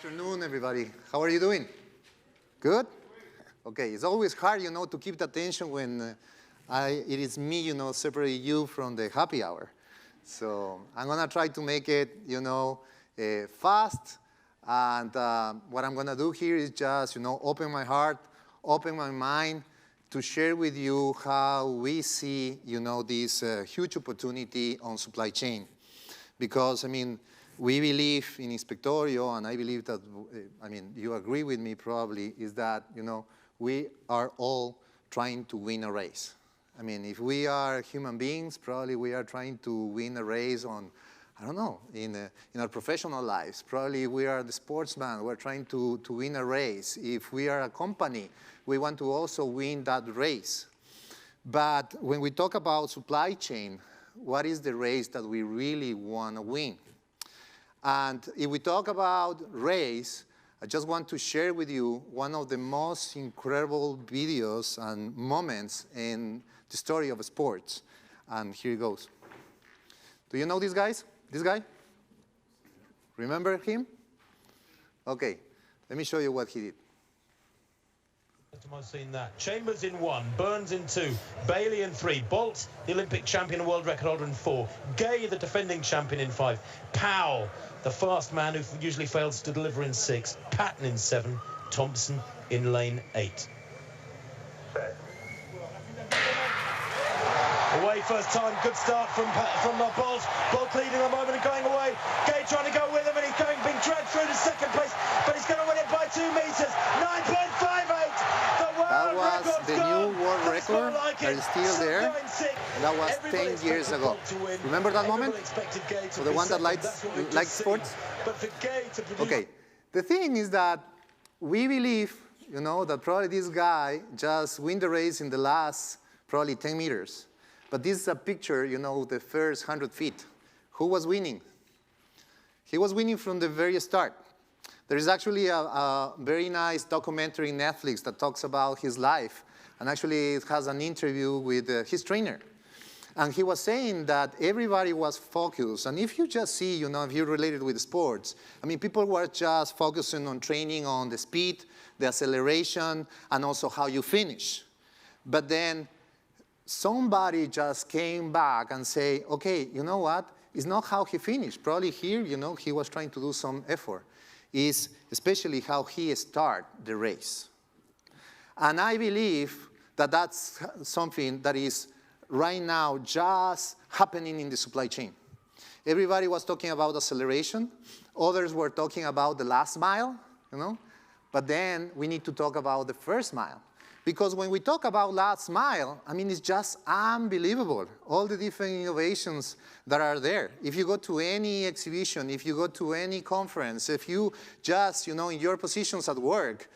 afternoon, everybody. How are you doing? Good? Okay, it's always hard, to keep the attention when it is me, separating you from the happy hour. So I'm going to try to make it, fast. And what I'm going to do here is just, open my heart, open my mind to share with you how we see, this huge opportunity on supply chain. Because, we believe in Inspectorio, and I believe that, you agree with me probably, is that, we are all trying to win a race. If we are human beings, probably we are trying to win a race on, I don't know, in our professional lives. Probably we are the sportsman, we're trying to win a race. If we are a company, we want to also win that race. But when we talk about supply chain, what is the race that we really want to win? And if we talk about race, I just want to share with you one of the most incredible videos and moments in the story of sports. And here it goes. Do you know these guys? This guy? Remember him? Okay, let me show you what he did. I've seen that. Chambers in 1, Burns in 2, Bailey in 3, Bolt, the Olympic champion and world record holder in 4, Gay, the defending champion in 5, Powell, the fast man who usually fails to deliver in 6, Patton in 7, Thompson in lane 8. Away first time, good start from Bolt. Bolt leading a moment and going away. Gay trying to go with him and he's being dragged through to second place, but he's going to win it by 2 meters. 9.58. That was the new world record that is still there. And that was 10 years ago. Remember that moment? For the one that likes sports? Okay. The thing is that we believe, that probably this guy just win the race in the last probably 10 meters. But this is a picture, the first 100 feet. Who was winning? He was winning from the very start. There is actually a very nice documentary in Netflix that talks about his life. And actually it has an interview with his trainer. And he was saying that everybody was focused. And if you just see, if you're related with sports, people were just focusing on training on the speed, the acceleration, and also how you finish. But then somebody just came back and say, okay, you know what? It's not how he finished. Probably here, he was trying to do some effort. It's especially how he started the race. And I believe that that's something that is right now just happening in the supply chain. Everybody was talking about acceleration. Others were talking about the last mile, But then we need to talk about the first mile. Because when we talk about last mile, it's just unbelievable, all the different innovations that are there. If you go to any exhibition, if you go to any conference, if you just, in your positions at work,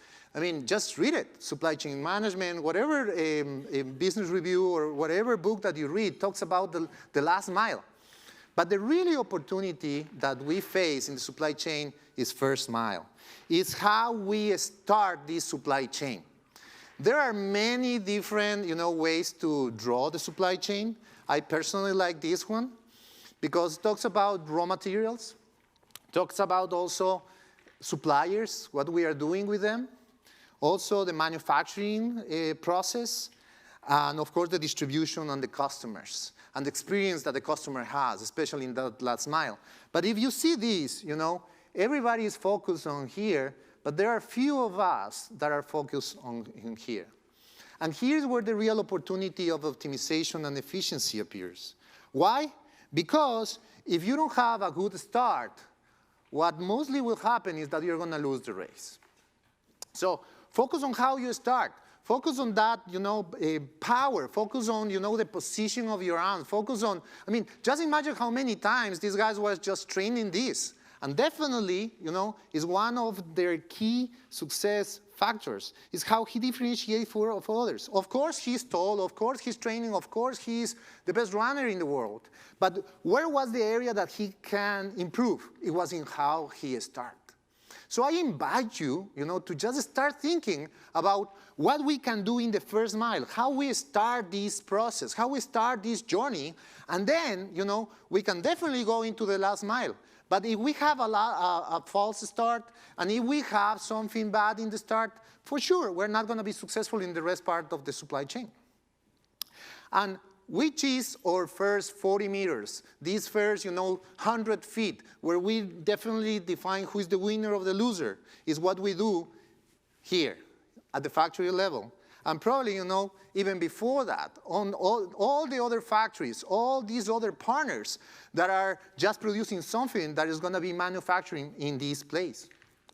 just read it. Supply chain management, whatever a business review or whatever book that you read talks about the last mile. But the really opportunity that we face in the supply chain is first mile. It's how we start this supply chain. There are many different, ways to draw the supply chain. I personally like this one because it talks about raw materials, talks about also suppliers, what we are doing with them, also the manufacturing process, and of course the distribution and the customers, and the experience that the customer has, especially in that last mile. But if you see this, everybody is focused on here, but there are few of us that are focused on here. And here's where the real opportunity of optimization and efficiency appears. Why? Because if you don't have a good start, what mostly will happen is that you're going to lose the race. So focus on how you start. Focus on that, power. Focus on, the position of your arm. Focus on, just imagine how many times these guys were just training this. And definitely, is one of their key success factors, is how he differentiates from others. Of course, he's tall. Of course, he's training. Of course, he's the best runner in the world. But where was the area that he can improve? It was in how he started. So I invite you, to just start thinking about what we can do in the first mile, how we start this process, how we start this journey, and then, we can definitely go into the last mile. But if we have a false start, and if we have something bad in the start, for sure, we're not going to be successful in the rest part of the supply chain. And which is our first 40 meters? These first, 100 feet, where we definitely define who is the winner or the loser, is what we do here at the factory level. And probably, even before that, on all the other factories, all these other partners that are just producing something that is going to be manufacturing in this place.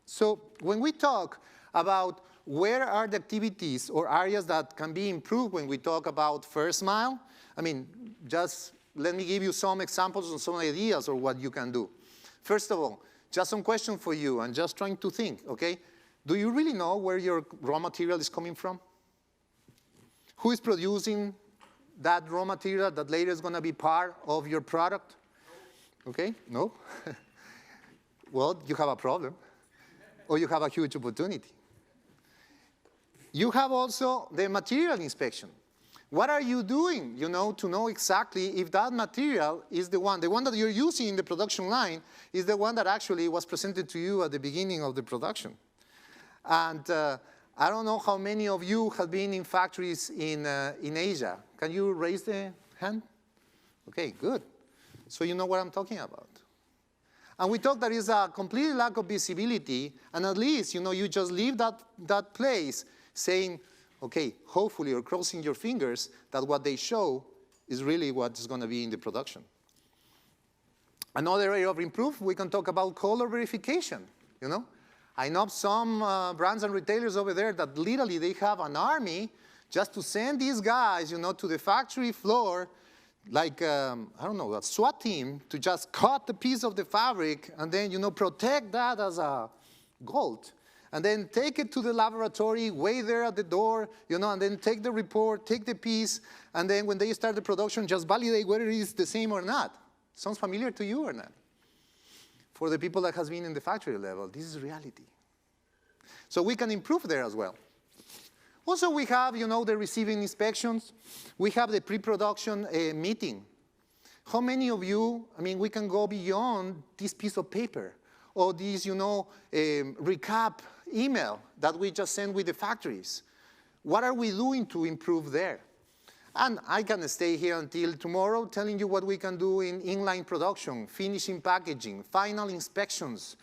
So when we talk about where are the activities or areas that can be improved when we talk about first mile, I mean, just let me give you some examples and some ideas of what you can do. First of all, just some question for you and just trying to think, okay? Do you really know where your raw material is coming from? Who is producing that raw material that later is going to be part of your product? Okay, no? Well, you have a problem, or you have a huge opportunity. You have also the material inspection. What are you doing, to know exactly if that material is the one that you're using in the production line is the one that actually was presented to you at the beginning of the production. And I don't know how many of you have been in factories in Asia. Can you raise the hand? Okay, good. So you know what I'm talking about. And we talk there is a complete lack of visibility, and at least, you just leave that place saying, okay, hopefully you're crossing your fingers that what they show is really what is going to be in the production. Another area of improvement, we can talk about color verification, I know some brands and retailers over there that literally they have an army just to send these guys, to the factory floor, like, I don't know, a SWAT team to just cut the piece of the fabric and then, protect that as a gold. And then take it to the laboratory, wait there at the door, and then take the report, take the piece, and then when they start the production, just validate whether it is the same or not. Sounds familiar to you or not? For the people that has been in the factory level, this is reality. So we can improve there as well. Also, we have, the receiving inspections. We have the pre-production meeting. How many of you, we can go beyond this piece of paper or this, recap email that we just send with the factories. What are we doing to improve there? And I can stay here until tomorrow telling you what we can do in inline production, finishing packaging, final inspections,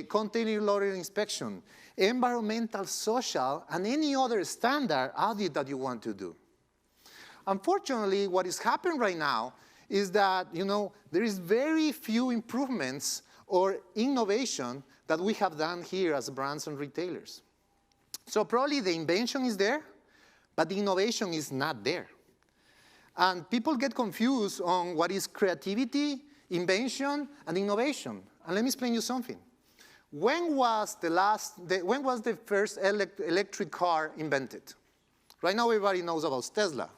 container loader inspection, environmental, social, and any other standard audit that you want to do. Unfortunately, what is happening right now is that, there is very few improvements or innovation that we have done here as brands and retailers. So probably the invention is there, but the innovation is not there. And people get confused on what is creativity, invention, and innovation. And let me explain you something. When was the first electric car invented? Right now, everybody knows about Tesla.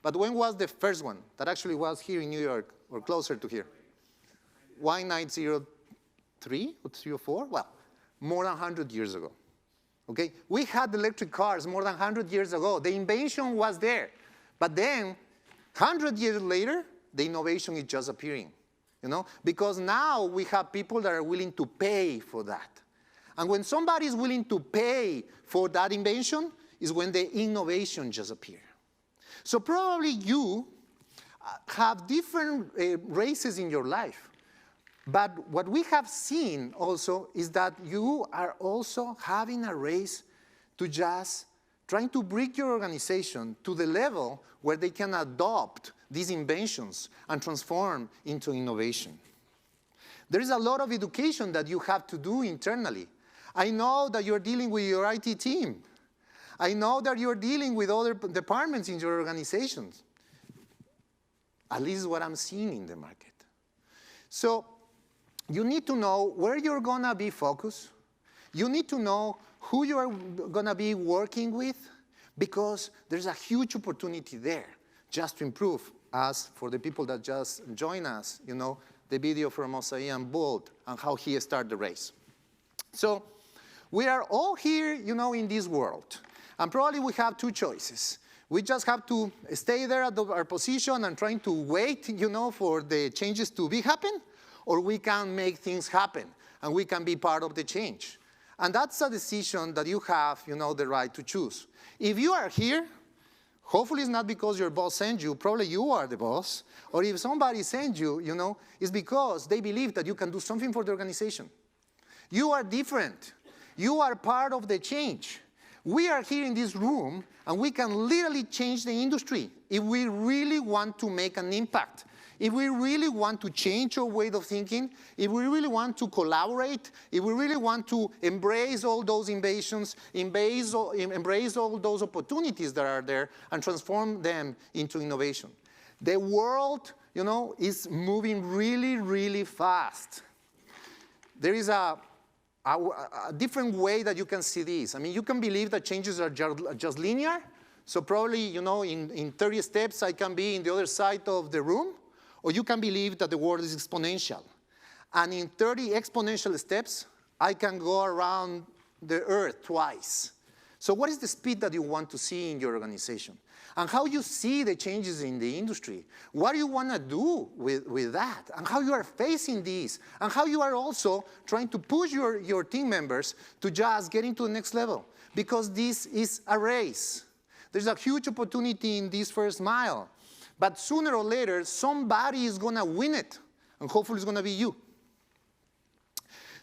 But when was the first one that actually was here in New York or closer to here? Why 1903 or 304? Well, more than 100 years ago. Okay? We had electric cars more than 100 years ago. The invention was there. But then, 100 years later, the innovation is just appearing, because now we have people that are willing to pay for that. And when somebody is willing to pay for that invention is when the innovation just appears. So probably you have different races in your life. But what we have seen also is that you are also having a race to just trying to bring your organization to the level where they can adopt these inventions and transform into innovation. There is a lot of education that you have to do internally. I know that you're dealing with your IT team. I know that you're dealing with other departments in your organizations. At least what I'm seeing in the market. So you need to know where you're going to be focused. You need to know who you are going to be working with, because there's a huge opportunity there just to improve. As for the people that just joined us, the video from Usain Bolt and how he started the race. So we are all here, in this world. And probably we have two choices. We just have to stay there at our position and trying to wait, for the changes to happen, or we can make things happen, and we can be part of the change. And that's a decision that you have, the right to choose. If you are here, hopefully it's not because your boss sent you, probably you are the boss, or if somebody sent you, it's because they believe that you can do something for the organization. You are different. You are part of the change. We are here in this room, and we can literally change the industry if we really want to make an impact. If we really want to change our way of thinking, if we really want to collaborate, if we really want to embrace all those innovations, embrace all those opportunities that are there, and transform them into innovation. The world, is moving really, really fast. There is a different way that you can see this. I mean, you can believe that changes are just linear. So probably, in 30 steps, I can be in the other side of the room. Or you can believe that the world is exponential. And in 30 exponential steps, I can go around the Earth twice. So what is the speed that you want to see in your organization? And how you see the changes in the industry? What do you want to do with that? And how you are facing this? And how you are also trying to push your team members to just get into the next level? Because this is a race. There's a huge opportunity in this first mile. But sooner or later, somebody is going to win it, and hopefully it's going to be you.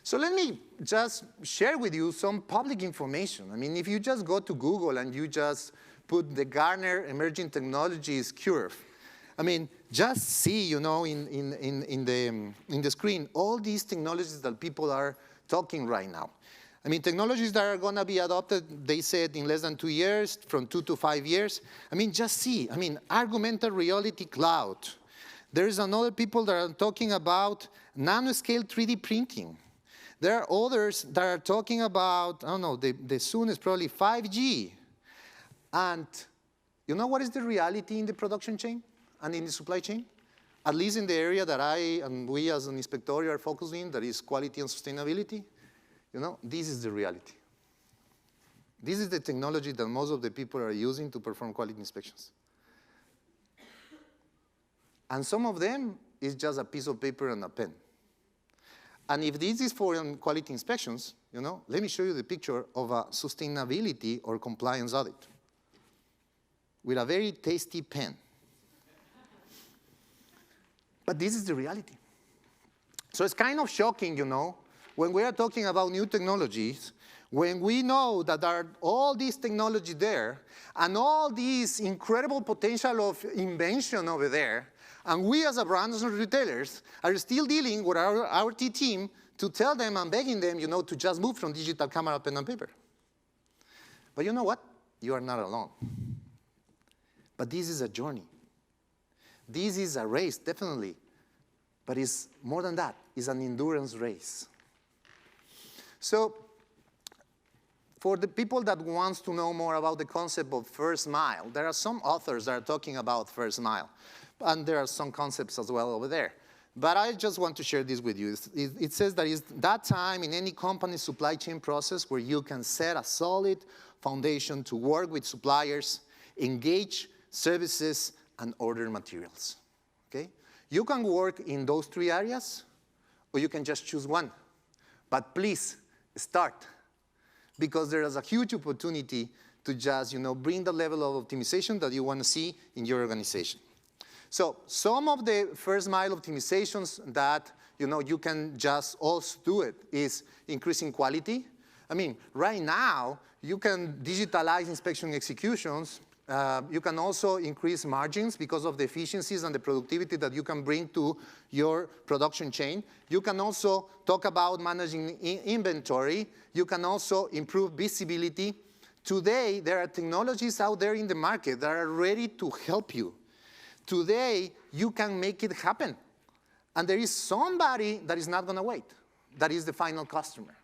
So let me just share with you some public information. I mean, if you just go to Google and you just put the Gartner Emerging Technologies curve, I mean, just see, in the screen, all these technologies that people are talking right now. I mean, technologies that are going to be adopted, they said, in less than 2 years, from 2 to 5 years. I mean, just see. I mean, augmented reality cloud. There is another people that are talking about nanoscale 3D printing. There are others that are talking about, I don't know, the soon is probably 5G. And you know what is the reality in the production chain and in the supply chain? At least in the area that I and we as an Inspectorio are focused in, that is quality and sustainability. This is the reality. This is the technology that most of the people are using to perform quality inspections. And some of them is just a piece of paper and a pen. And if this is for quality inspections, let me show you the picture of a sustainability or compliance audit with a very tasty pen. But this is the reality. So it's kind of shocking, when we are talking about new technologies, when we know that there are all these technology there, and all this incredible potential of invention over there, and we as a brands and retailers are still dealing with our IT team to tell them and begging them, to just move from digital camera, pen, and paper. But you know what? You are not alone. But this is a journey. This is a race, definitely. But it's more than that. It's an endurance race. So for the people that wants to know more about the concept of first mile, there are some authors that are talking about first mile. And there are some concepts as well over there. But I just want to share this with you. It says that it's that time in any company's supply chain process where you can set a solid foundation to work with suppliers, engage services, and order materials. Okay? You can work in those 3 areas, or you can just choose one. But please, start, because there is a huge opportunity to just, bring the level of optimization that you want to see in your organization. So some of the first mile optimizations that, you can just also do it is increasing quality. I mean, right now, you can digitalize inspection executions. You can also increase margins because of the efficiencies and the productivity that you can bring to your production chain. You can also talk about managing inventory. You can also improve visibility. Today, there are technologies out there in the market that are ready to help you. Today, you can make it happen. And there is somebody that is not going to wait. That is the final customer.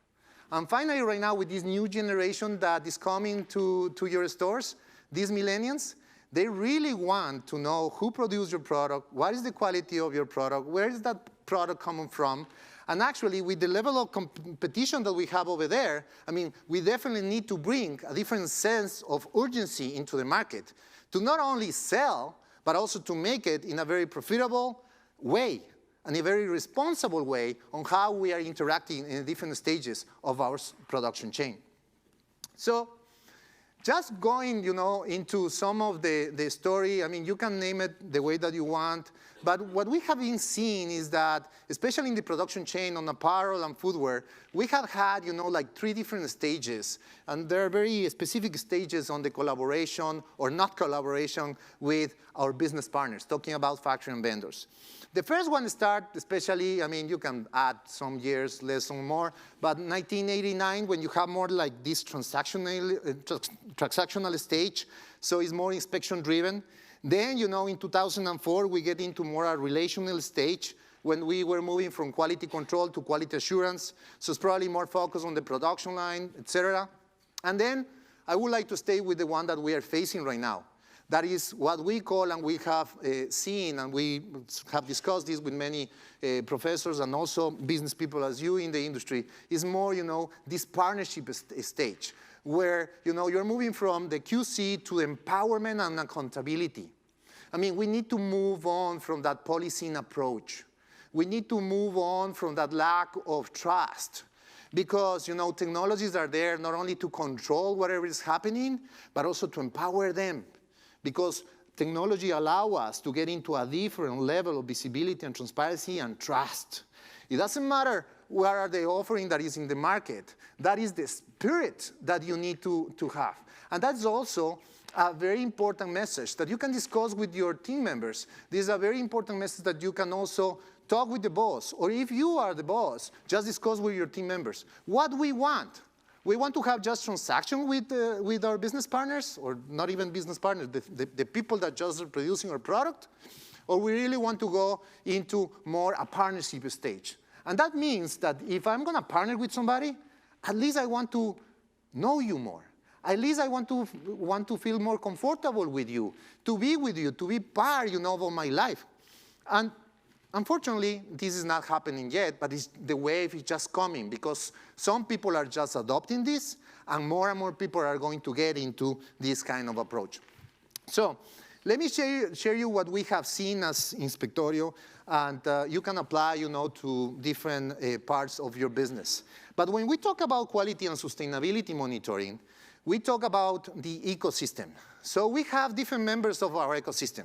And finally, right now, with this new generation that is coming to your stores, these millennials, they really want to know who produced your product, what is the quality of your product, where is that product coming from. And actually, with the level of competition that we have over there, I mean, we definitely need to bring a different sense of urgency into the market to not only sell, but also to make it in a very profitable way. and a very responsible way on how we are interacting in different stages of our production chain. So just going, into some of the story, I mean, you can name it the way that you want, but what we have been seeing is that, especially in the production chain on apparel and footwear, we have had, like 3 different stages, and there are very specific stages on the collaboration or not collaboration with our business partners, talking about factory and vendors. The first one especially, I mean, you can add some years, less or more, but 1989, when you have more like this transactional stage, so it's more inspection-driven. Then, in 2004, we get into more a relational stage when we were moving from quality control to quality assurance, so it's probably more focused on the production line, et cetera. And then I would like to stay with the one that we are facing right now. That is what we call, and we have seen, and we have discussed this with many professors and also business people as you in the industry, is more, this partnership stage, where, you're moving from the QC to empowerment and accountability. I mean, we need to move on from that policing approach. We need to move on from that lack of trust. Because, technologies are there not only to control whatever is happening, but also to empower them. Because technology allows us to get into a different level of visibility and transparency and trust. It doesn't matter what are the offering that is in the market. That is the spirit that you need to have. And that's also a very important message that you can discuss with your team members. This is a very important message that you can also talk with the boss. Or if you are the boss, just discuss with your team members. What we want. We want to have just transaction with our business partners, or not even business partners, the people that just are producing our product, or we really want to go into more a partnership stage. And that means that if I'm going to partner with somebody, at least I want to know you more. At least I want to feel more comfortable with you, to be part, of my life. And unfortunately, this is not happening yet, but the wave is just coming because some people are just adopting this, and more people are going to get into this kind of approach. So let me share you what we have seen as Inspectorio, and you can apply, to different parts of your business. But when we talk about quality and sustainability monitoring, we talk about the ecosystem. So we have different members of our ecosystem.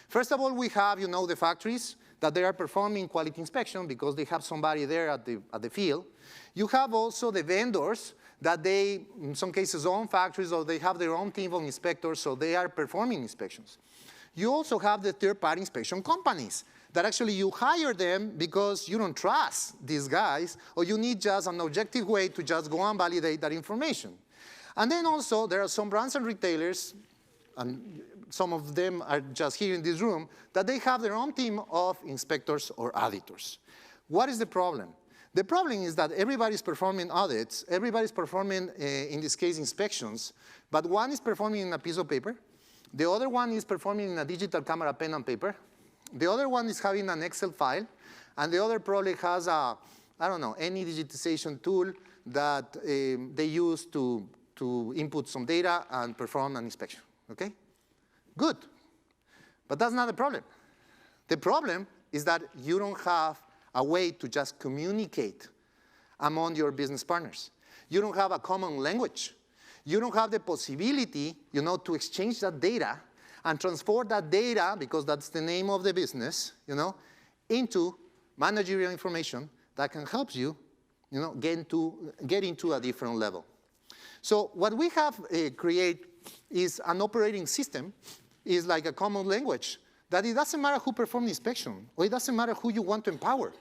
First of all, we have, the factories that they are performing quality inspection because they have somebody there at the field. You have also the vendors that they, in some cases, own factories, or they have their own team of inspectors, so they are performing inspections. You also have the third-party inspection companies that actually you hire them because you don't trust these guys, or you need just an objective way to just go and validate that information. And then also, there are some brands and retailers, and some of them are just here in this room, that they have their own team of inspectors or auditors. What is the problem? The problem is that everybody's performing audits, everybody's performing, in this case, inspections, but one is performing in a piece of paper, the other one is performing in a digital camera, pen and paper, the other one is having an Excel file, and the other probably has a, I don't know, any digitization tool that they use to input some data and perform an inspection, okay? Good, but that's not the problem. The problem is that you don't have a way to just communicate among your business partners. You don't have a common language. You don't have the possibility, to exchange that data and transfer that data, because that's the name of the business, into managerial information that can help you, get into a different level. So what we have created is an operating system, is like a common language, that it doesn't matter who performs the inspection, or it doesn't matter who you want to empower.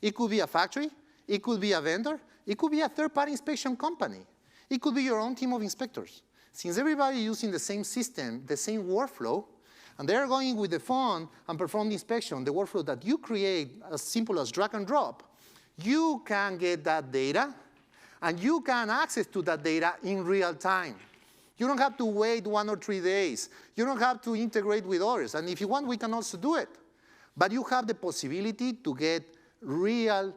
It could be a factory, it could be a vendor, it could be a third-party inspection company. It could be your own team of inspectors. Since everybody is using the same system, the same workflow, and they're going with the phone and perform the inspection, the workflow that you create as simple as drag and drop, you can get that data, and you can access to that data in real time. You don't have to wait 1 or 3 days. You don't have to integrate with others. And if you want, we can also do it. But you have the possibility to get real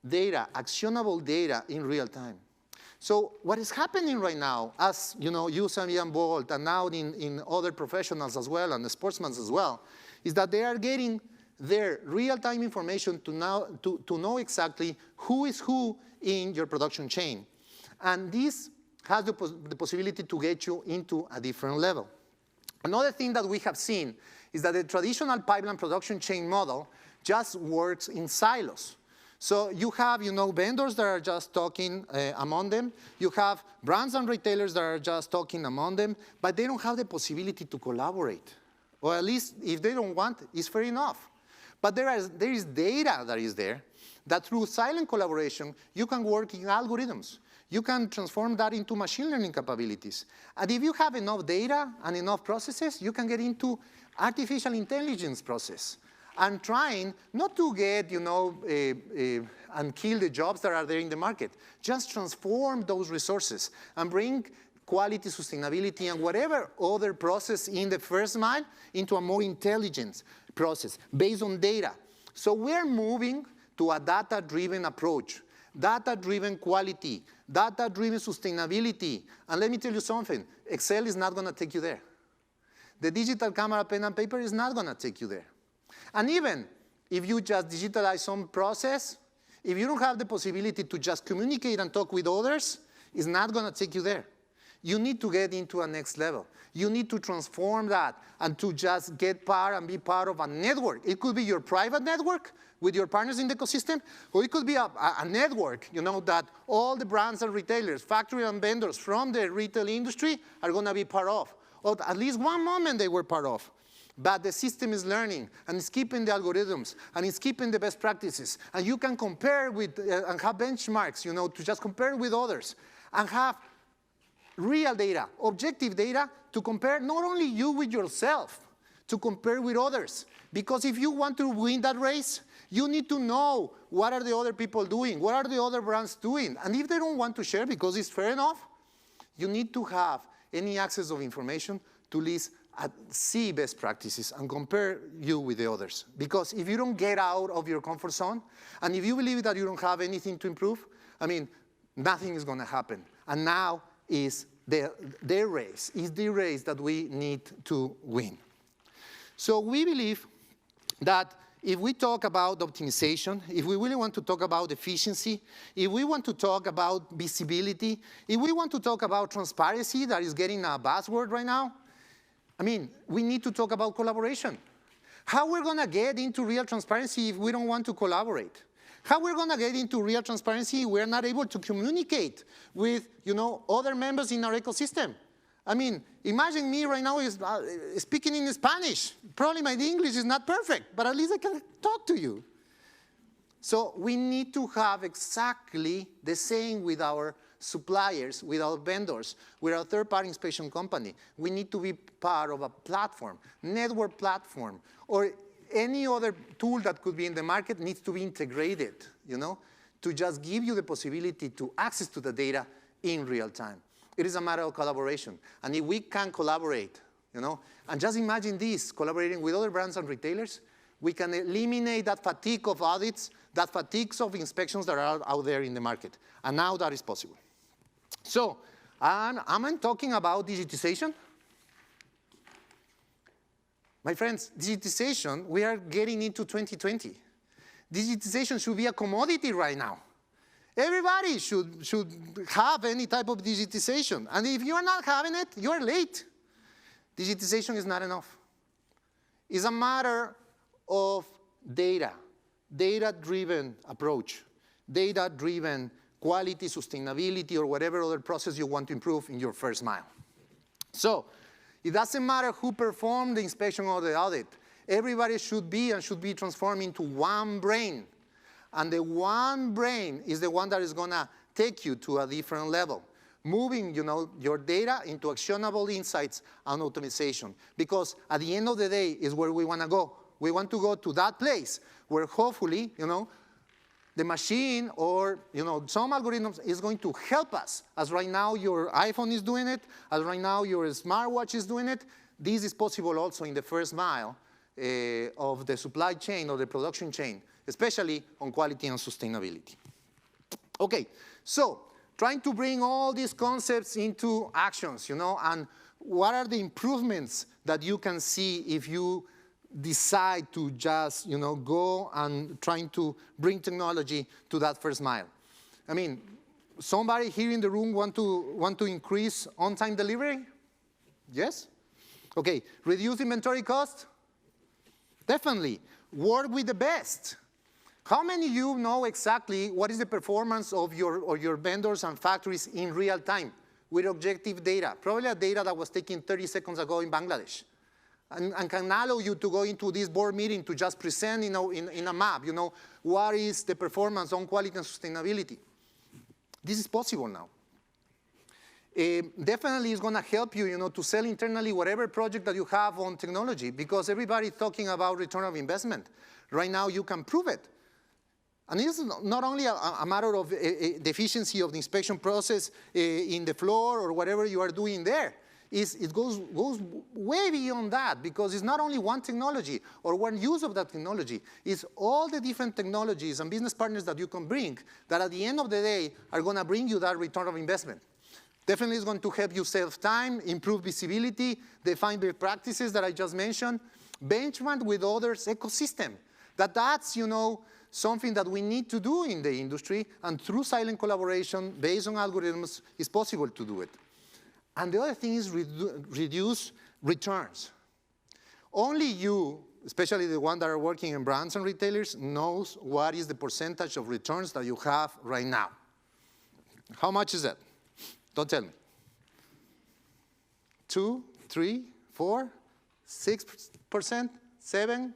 data, actionable data in real time. So what is happening right now, as you, Sammy, and Bolt, and now in other professionals as well, and the sportsmen as well, is that they are getting their real-time information to know exactly who is who in your production chain. And this has the possibility to get you into a different level. Another thing that we have seen is that the traditional pipeline production chain model just works in silos. So you have, vendors that are just talking among them. You have brands and retailers that are just talking among them, but they don't have the possibility to collaborate. Or at least if they don't want, it's fair enough. But there is data that is there that through silent collaboration, you can work in algorithms. You can transform that into machine learning capabilities. And if you have enough data and enough processes, you can get into artificial intelligence process and trying not to get, and kill the jobs that are there in the market. Just transform those resources and bring quality, sustainability, and whatever other process in the first mile into a more intelligent process based on data. So we're moving to a data-driven approach, data-driven quality, data-driven sustainability. And let me tell you something, Excel is not going to take you there. The digital camera, pen, and paper is not going to take you there. And even if you just digitalize some process, if you don't have the possibility to just communicate and talk with others, it's not going to take you there. You need to get into a next level. You need to transform that and to just get part and be part of a network. It could be your private network with your partners in the ecosystem, or it could be a network, that all the brands and retailers, factory and vendors from the retail industry are going to be part of. Or at least one moment they were part of. But the system is learning, and it's keeping the algorithms, and it's keeping the best practices. And you can compare with, and have benchmarks, to just compare with others, and have real data, objective data, to compare not only you with yourself, to compare with others. Because if you want to win that race, you need to know what are the other people doing, what are the other brands doing. And if they don't want to share because it's fair enough, you need to have any access of information to list see best practices and compare you with the others. Because if you don't get out of your comfort zone, and if you believe that you don't have anything to improve, nothing is going to happen. And now is their race, is the race that we need to win. So we believe that if we talk about optimization, if we really want to talk about efficiency, if we want to talk about visibility, if we want to talk about transparency, that is getting a buzzword right now, we need to talk about collaboration. How we're going to get into real transparency if we don't want to collaborate? How we're going to get into real transparency if we're not able to communicate with, other members in our ecosystem? Imagine me right now is speaking in Spanish. Probably my English is not perfect, but at least I can talk to you. So we need to have exactly the same with our suppliers, with our vendors, with our third-party inspection company. We need to be part of a platform, network platform, or any other tool that could be in the market needs to be integrated, to just give you the possibility to access to the data in real time. It is a matter of collaboration. And if we can collaborate, and just imagine this, collaborating with other brands and retailers, we can eliminate that fatigue of audits, that fatigue of inspections that are out there in the market. And now that is possible. So, am I talking about digitization? My friends, digitization, we are getting into 2020. Digitization should be a commodity right now. Everybody should have any type of digitization. And if you're not having it, you're late. Digitization is not enough. It's a matter of data, data-driven approach, data-driven quality, sustainability, or whatever other process you want to improve in your first mile. So it doesn't matter who performed the inspection or the audit. Everybody should be transformed into one brain. And the one brain is the one that is going to take you to a different level, moving your data into actionable insights and optimization. Because at the end of the day is where we want to go. We want to go to that place where hopefully, the machine or some algorithms is going to help us. As right now your iPhone is doing it, as right now your smartwatch is doing it, this is possible also in the first mile of the supply chain or the production chain, especially on quality and sustainability. Okay, so trying to bring all these concepts into actions, and what are the improvements that you can see if you decide to just, go and trying to bring technology to that first mile. I mean, somebody here in the room want to increase on-time delivery? Yes? Okay, reduce inventory cost? Definitely. Work with the best. How many of you know exactly what is the performance of your vendors and factories in real time with objective data? Probably a data that was taken 30 seconds ago in Bangladesh. And can allow you to go into this board meeting to just present, in a map, what is the performance on quality and sustainability. This is possible now. Definitely it's going to help you, to sell internally whatever project that you have on technology, because everybody's talking about return of investment. Right now you can prove it. And it's not only a matter of the efficiency of the inspection process in the floor or whatever you are doing there. It goes way beyond that, because it's not only one technology or one use of that technology. It's all the different technologies and business partners that you can bring that at the end of the day are going to bring you that return of investment. Definitely it's going to help you save time, improve visibility, define best practices that I just mentioned, benchmark with others' ecosystem. That's something that we need to do in the industry, and through silent collaboration based on algorithms, it's possible to do it. And the other thing is reduce returns. Only you, especially the ones that are working in brands and retailers, knows what is the percentage of returns that you have right now. How much is that? Don't tell me. 2, 3, 4, 6%, 7,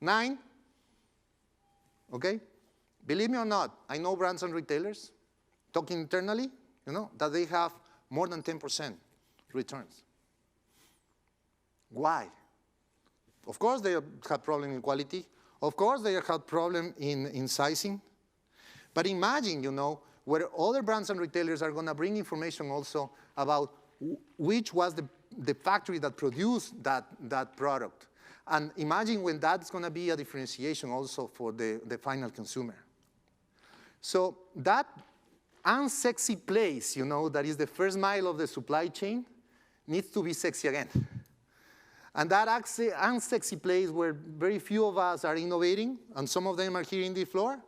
9? Okay? Believe me or not, I know brands and retailers, talking internally, that they have more than 10% returns. Why? Of course they have problem in quality. Of course they have problem in sizing. But imagine, where other brands and retailers are going to bring information also about which was the factory that produced that product. And imagine when that's going to be a differentiation also for the final consumer. So that unsexy place, that is the first mile of the supply chain, needs to be sexy again. And that unsexy place where very few of us are innovating, and some of them are here in the floor,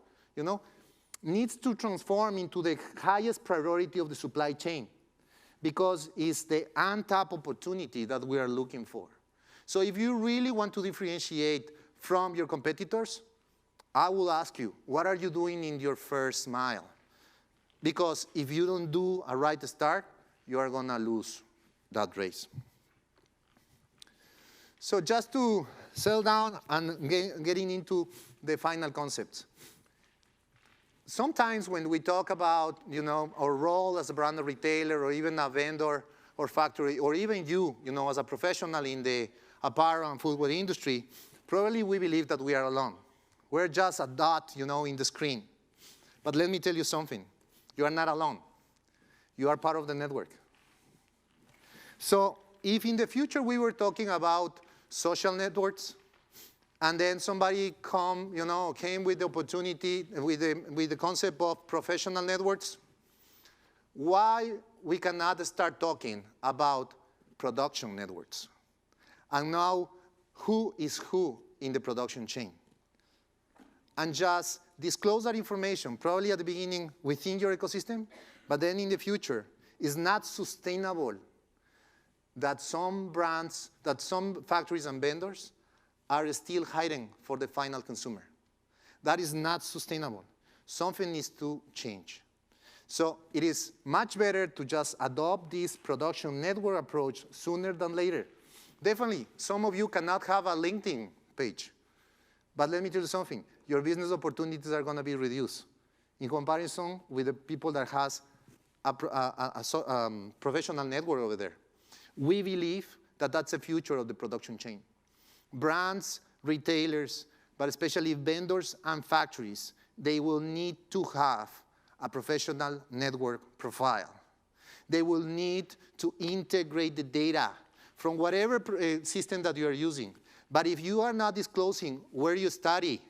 needs to transform into the highest priority of the supply chain, because it's the untapped opportunity that we are looking for. So if you really want to differentiate from your competitors, I will ask you, what are you doing in your first mile? Because if you don't do a right start, you are going to lose that race. So just to settle down and getting into the final concepts. Sometimes when we talk about, our role as a brand or retailer, or even a vendor or factory, or even you, as a professional in the apparel and footwear industry, probably we believe that we are alone. We're just a dot, in the screen. But let me tell you something. You are not alone. You are part of the network. So if in the future we were talking about social networks, and then somebody came with the opportunity, with the concept of professional networks, why we cannot start talking about production networks? And now, who is who in the production chain? And just disclose that information, probably at the beginning within your ecosystem, but then in the future, it's not sustainable that some brands, that some factories and vendors are still hiding for the final consumer. That is not sustainable. Something needs to change. So it is much better to just adopt this production network approach sooner than later. Definitely, some of you cannot have a LinkedIn page. But let me tell you something. Your business opportunities are going to be reduced in comparison with the people that has a professional network over there. We believe that that's the future of the production chain. Brands, retailers, but especially vendors and factories, they will need to have a professional network profile. They will need to integrate the data from whatever system that you are using. But if you are not disclosing where you study,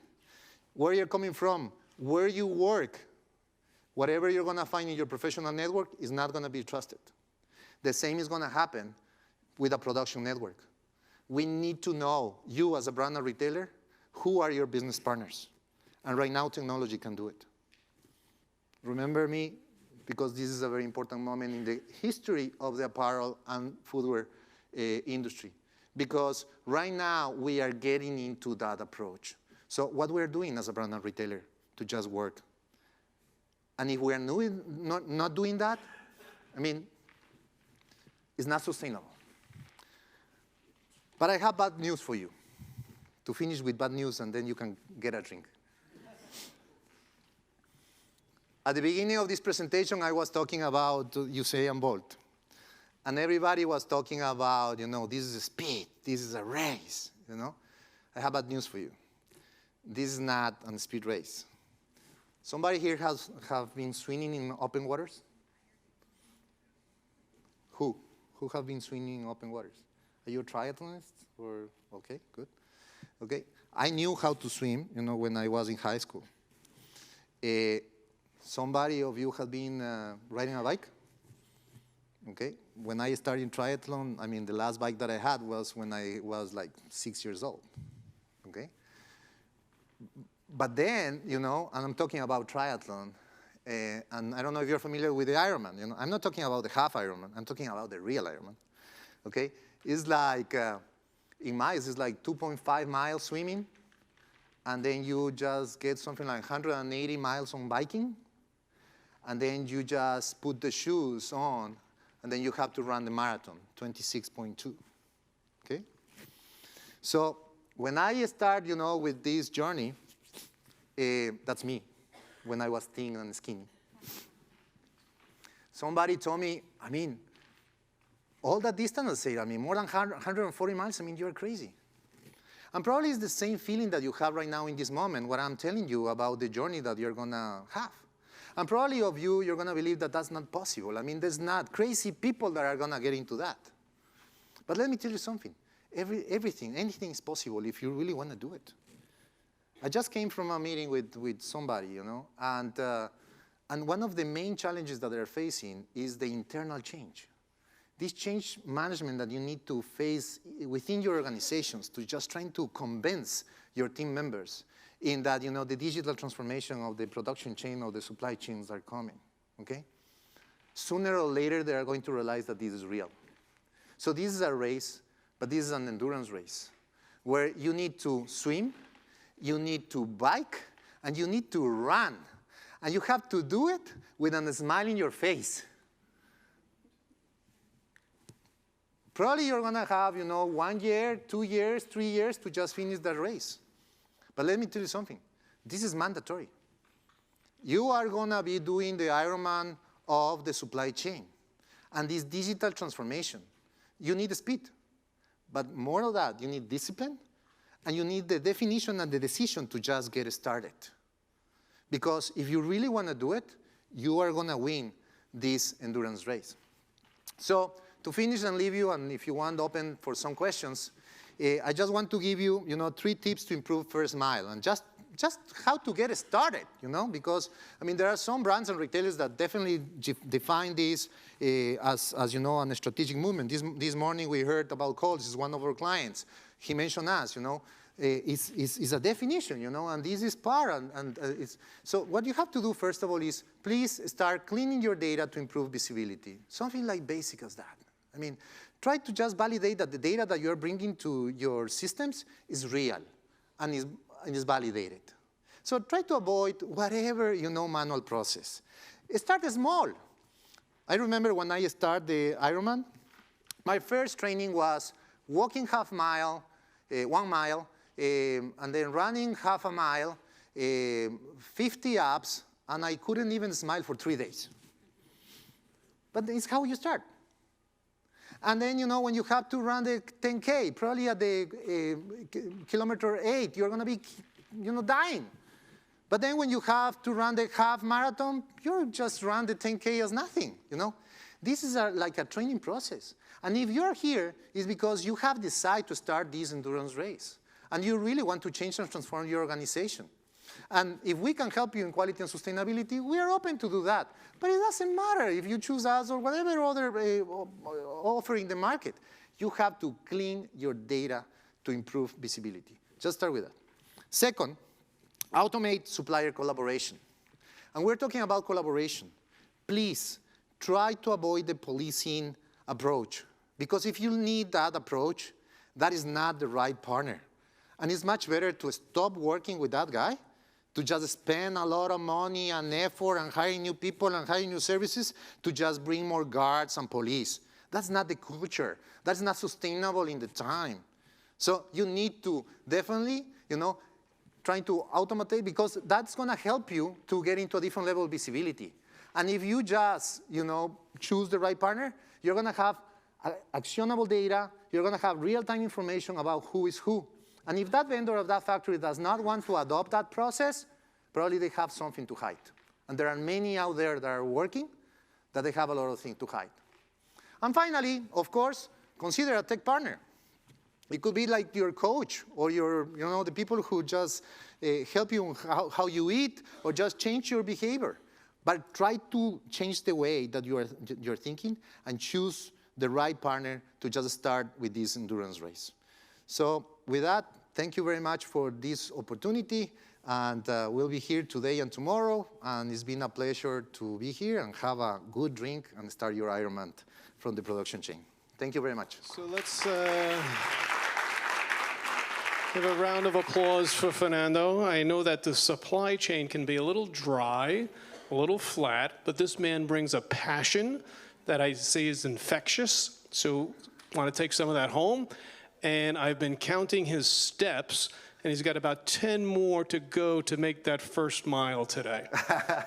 where you're coming from, where you work, whatever you're going to find in your professional network is not going to be trusted. The same is going to happen with a production network. we need to know, you as a brand and retailer, who are your business partners. And right now, technology can do it. Remember me, because this is a very important moment in the history of the apparel and footwear industry. Because right now, we are getting into that approach. So what we're doing as a brand and retailer to just work. And if we are not doing that, I mean, it's not sustainable. But I have bad news for you. To finish with bad news, and then you can get a drink. At the beginning of this presentation, I was talking about Usain Bolt. And everybody was talking about, this is a speed, this is a race, I have bad news for you. This is not a speed race. Somebody here have been swimming in open waters? Who? Who have been swimming in open waters? Are you a triathlonist? Or, okay, good. Okay, I knew how to swim, when I was in high school. Somebody of you have been riding a bike? Okay, when I started triathlon, I mean, the last bike that I had was when I was like 6 years old, okay? But then, and I'm talking about triathlon, and I don't know if you're familiar with the Ironman, I'm not talking about the half Ironman, I'm talking about the real Ironman, okay? It's like, in miles, it's like 2.5 miles swimming, and then you just get something like 180 miles on biking, and then you just put the shoes on, and then you have to run the marathon, 26.2, okay? So when I start, with this journey, that's me, when I was thin and skinny. Somebody told me, all that distance, I say, more than 140 miles, you're crazy. And probably it's the same feeling that you have right now in this moment, what I'm telling you about the journey that you're gonna have. And probably of you, you're gonna believe that that's not possible. There's not crazy people that are gonna get into that. But let me tell you something. Anything is possible if you really wanna do it. I just came from a meeting with somebody, and one of the main challenges that they're facing is the internal change. This change management that you need to face within your organizations to just trying to convince your team members in that, the digital transformation of the production chain or the supply chains are coming, okay? Sooner or later, they are going to realize that this is real. So this is a race, but this is an endurance race where you need to swim, you need to bike, and you need to run. And you have to do it with a smile in your face. Probably you're gonna have, 1 year, 2 years, 3 years to just finish that race. But let me tell you something. This is mandatory. You are gonna be doing the Ironman of the supply chain. And this digital transformation, you need speed. But more of that, you need discipline, and you need the definition and the decision to just get started. Because if you really wanna do it, you are gonna win this endurance race. So to finish and leave you, and if you want open for some questions, I just want to give you, 3 tips to improve first mile, and just how to get started, because, there are some brands and retailers that definitely define this as a strategic movement. This morning we heard about Coles, is one of our clients. He mentioned us, it's a definition, and this is part, so what you have to do, first of all, is please start cleaning your data to improve visibility. Something like basic as that. Try to just validate that the data that you're bringing to your systems is real and is validated. So try to avoid whatever, manual process. Start small. I remember when I started the Ironman, my first training was walking 1 mile, and then running 1/2 mile, 50 abs, and I couldn't even smile for 3 days. But it's how you start. And then, when you have to run the 10K, probably at the kilometer 8, you're going to be, dying. But then when you have to run the half marathon, you just run the 10K as nothing, This is like a training process. And if you're here, it's because you have decided to start this endurance race. And you really want to change and transform your organization. And if we can help you in quality and sustainability, we are open to do that. But it doesn't matter if you choose us or whatever other offer in the market. You have to clean your data to improve visibility. Just start with that. Second, automate supplier collaboration. And we're talking about collaboration. Please try to avoid the policing approach, because if you need that approach, that is not the right partner. And it's much better to stop working with that guy, to just spend a lot of money and effort and hiring new people and hiring new services to just bring more guards and police. That's not the culture. That's not sustainable in the time. So you need to definitely, trying to automate, because that's going to help you to get into a different level of visibility. And if you just, choose the right partner, you're going to have actionable data. You're going to have real-time information about who is who. And if that vendor of that factory does not want to adopt that process, probably they have something to hide. And there are many out there that are working that they have a lot of things to hide. And finally, of course, consider a tech partner. It could be like your coach or your, the people who just help you on how you eat or just change your behavior. But try to change the way that you're thinking and choose the right partner to just start with this endurance race. So with that, thank you very much for this opportunity. And we'll be here today and tomorrow. And it's been a pleasure to be here and have a good drink and start your Ironman from the production chain. Thank you very much. So let's give a round of applause for Fernando. I know that the supply chain can be a little dry, a little flat, but this man brings a passion that I say is infectious. So I want to take some of that home. And I've been counting his steps, and he's got about 10 more to go to make that first mile today.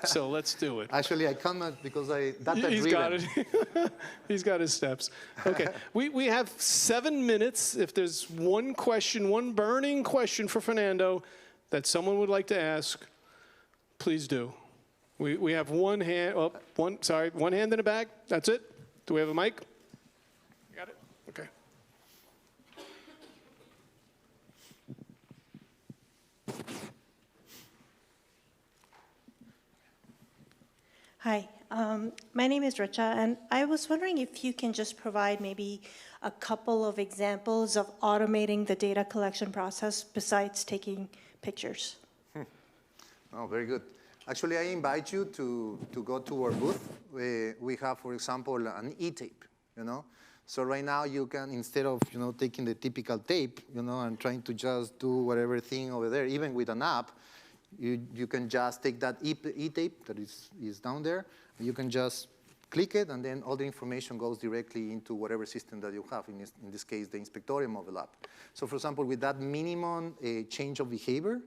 So let's do it. Actually, I can't because He's got it. He's got his steps. Okay, we have 7 minutes. If there's one question, one burning question for Fernando that someone would like to ask, please do. We have one hand, one hand in the back. That's it. Do we have a mic? You got it? Okay. Hi, my name is Richa, and I was wondering if you can just provide maybe a couple of examples of automating the data collection process besides taking pictures. Oh, very good. Actually, I invite you to go to our booth. We have, for example, an e-tape, So right now you can, instead of, taking the typical tape, and trying to just do whatever thing over there, even with an app, you can just take that e-tape that is down there, and you can just click it, and then all the information goes directly into whatever system that you have, in this case, the Inspectorio mobile app. So for example, with that minimum change of behavior,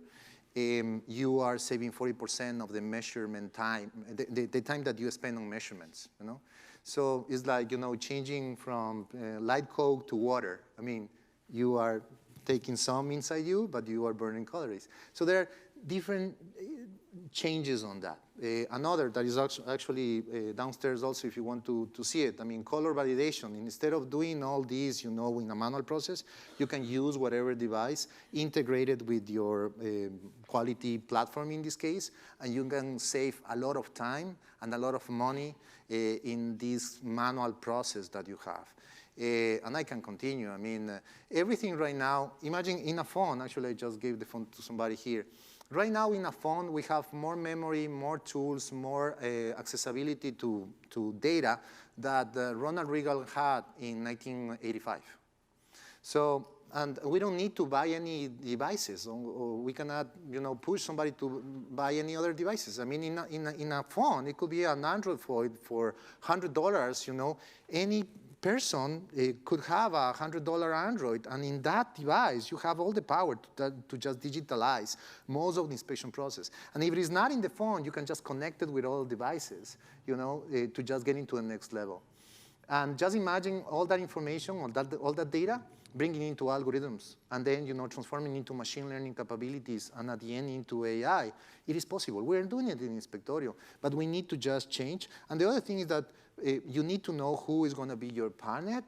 you are saving 40% of the measurement time, the time that you spend on measurements, So it's like, changing from light Coke to water. I mean, you are taking some inside you, but you are burning calories. So there are different changes on that. Another that is actually downstairs also, if you want to see it. I mean, color validation. Instead of doing all these, in a manual process, you can use whatever device integrated with your quality platform in this case, and you can save a lot of time and a lot of money in this manual process that you have. And I can continue. I mean, everything right now, imagine in a phone, actually I just gave the phone to somebody here. Right now in a phone, we have more memory, more tools, more accessibility to data that Ronald Reagan had in 1985. So, and we don't need to buy any devices, or we cannot, push somebody to buy any other devices. I mean, in a phone, it could be an Android phone for $100, any person could have a $100 Android, and in that device, you have all the power to just digitalize most of the inspection process. And if it is not in the phone, you can just connect it with all devices, to just get into the next level. And just imagine all that information, all that data, bringing into algorithms, and then transforming into machine learning capabilities, and at the end into AI. It is possible. We're doing it in Inspectorio, but we need to just change. And the other thing is that you need to know who is going to be your partner,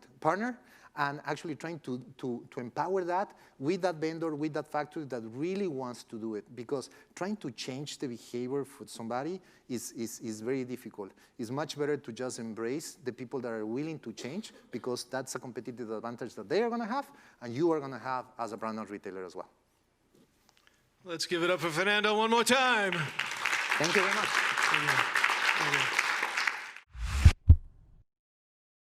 and actually trying to empower that with that vendor, with that factory that really wants to do it. Because trying to change the behavior for somebody is very difficult. It's much better to just embrace the people that are willing to change, because that's a competitive advantage that they are going to have, and you are going to have as a brand and retailer as well. Let's give it up for Fernando one more time. Thank you very much. Thank you.